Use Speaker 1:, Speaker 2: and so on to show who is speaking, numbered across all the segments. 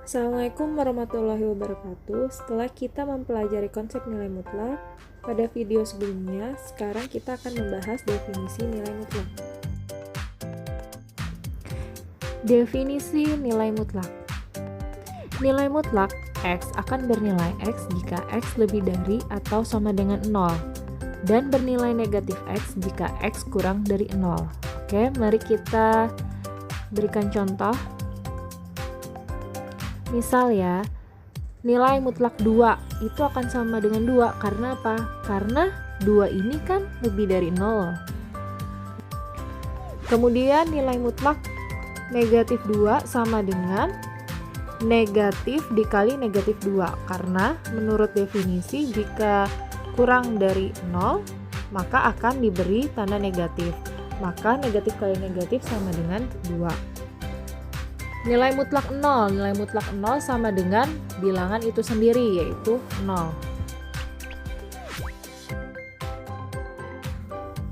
Speaker 1: Assalamualaikum warahmatullahi wabarakatuh. Setelah kita mempelajari konsep nilai mutlak pada video sebelumnya, sekarang kita akan membahas definisi nilai mutlak. Definisi nilai mutlak. Nilai mutlak X akan bernilai X jika X lebih dari atau sama dengan 0 dan bernilai negatif X jika X kurang dari 0. Oke, mari kita berikan contoh. Misal ya, nilai mutlak 2 itu akan sama dengan 2 karena apa? Karena 2 ini kan lebih dari 0. Kemudian nilai mutlak negatif 2 sama dengan negatif dikali negatif 2 karena menurut definisi jika kurang dari 0 maka akan diberi tanda negatif. Maka negatif kali negatif sama dengan 2. Nilai mutlak 0. Nilai mutlak 0 sama dengan bilangan itu sendiri, yaitu 0.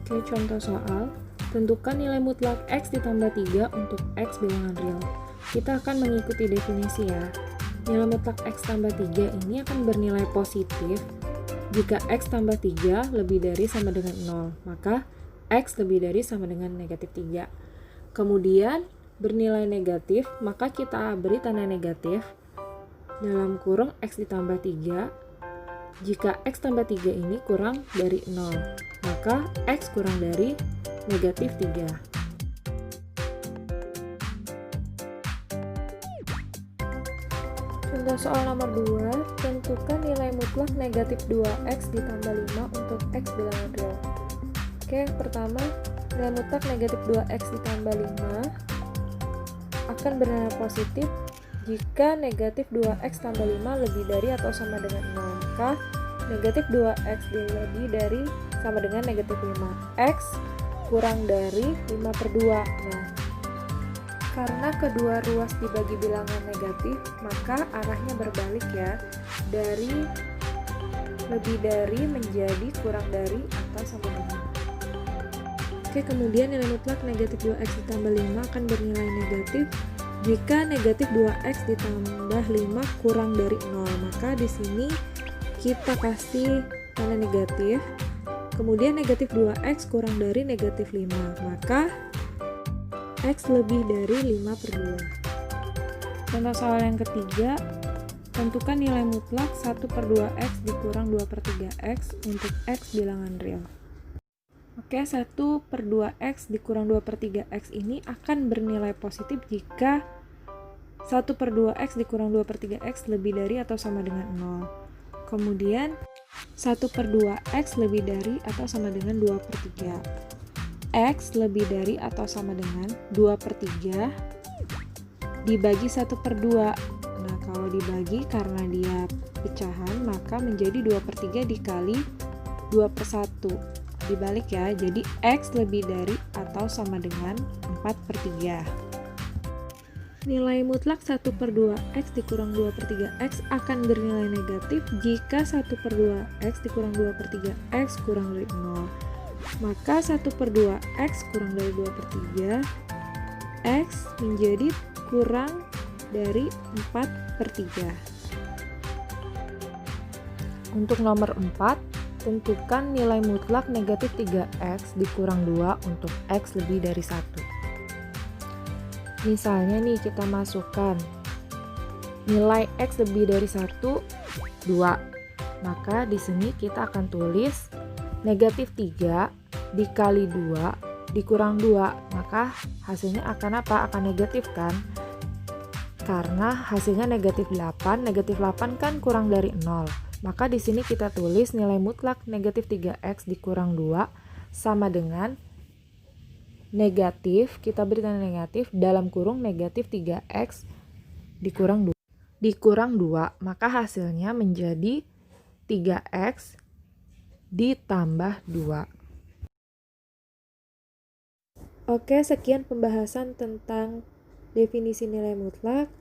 Speaker 1: Oke, contoh soal. Tentukan nilai mutlak X ditambah 3 untuk X bilangan real. Kita akan mengikuti definisi ya. Nilai mutlak X tambah 3 ini akan bernilai positif jika X tambah 3 lebih dari sama dengan 0. Maka X lebih dari sama dengan negatif 3. Kemudian bernilai negatif, maka kita beri tanda negatif dalam kurung X ditambah 3. Jika X tambah 3 ini kurang dari 0, maka X kurang dari negatif 3. Contoh soal nomor 2, tentukan nilai mutlak negatif 2X ditambah 5 untuk X bilangan real. Oke, pertama, nilai mutlak negatif 2X ditambah 5 akan bernilai positif jika negatif 2x tambah 5 lebih dari atau sama dengan 0. Maka negatif 2x lebih dari sama dengan negatif 5. X kurang dari 5/2. Nah, karena kedua ruas dibagi bilangan negatif, maka arahnya berbalik ya. Dari lebih dari menjadi kurang dari atau sama dengan. Oke, kemudian nilai mutlak negatif 2x ditambah 5 akan bernilai negatif jika negatif 2x ditambah 5 kurang dari 0. Maka di sini kita kasih tanda negatif. Kemudian negatif 2x kurang dari negatif 5. Maka x lebih dari 5/2. Contoh soal yang ketiga, tentukan nilai mutlak 1/2x dikurang 2/3x untuk x bilangan real. Oke, 1/2x dikurang 2/3x ini akan bernilai positif jika 1/2x dikurang 2/3x lebih dari atau sama dengan 0. Kemudian 1/2x lebih dari atau sama dengan 2/3. X lebih dari atau sama dengan 2/3 dibagi 1/2. Nah, kalau dibagi karena dia pecahan maka menjadi 2/3 dikali 2/1. Dibalik ya, jadi X lebih dari atau sama dengan 4/3. Nilai mutlak 1/2x dikurang 2/3x akan bernilai negatif jika 1/2x dikurang 2/3x kurang dari 0. Maka 1/2x kurang dari 2/3, X menjadi kurang dari 4/3. Untuk nomor 4, tentukan nilai mutlak negatif 3x dikurang 2 untuk x lebih dari 1. Misalnya nih kita masukkan nilai x lebih dari 1, 2. Maka di sini kita akan tulis negatif 3 dikali 2 dikurang 2. Maka hasilnya akan apa? Akan negatif kan? Karena hasilnya negatif 8. Negatif 8 kan kurang dari 0. Maka di sini kita tulis nilai mutlak negatif 3x dikurang 2 sama dengan negatif, kita beri tanda negatif dalam kurung negatif 3x dikurang 2. Maka hasilnya menjadi 3x ditambah 2. Oke, sekian pembahasan tentang definisi nilai mutlak.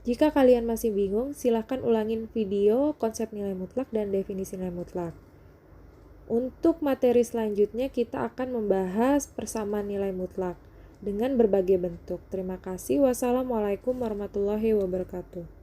Speaker 1: Jika kalian masih bingung, silahkan ulangin video konsep nilai mutlak dan definisi nilai mutlak. Untuk materi selanjutnya kita akan membahas persamaan nilai mutlak dengan berbagai bentuk. Terima kasih. Wassalamualaikum warahmatullahi wabarakatuh.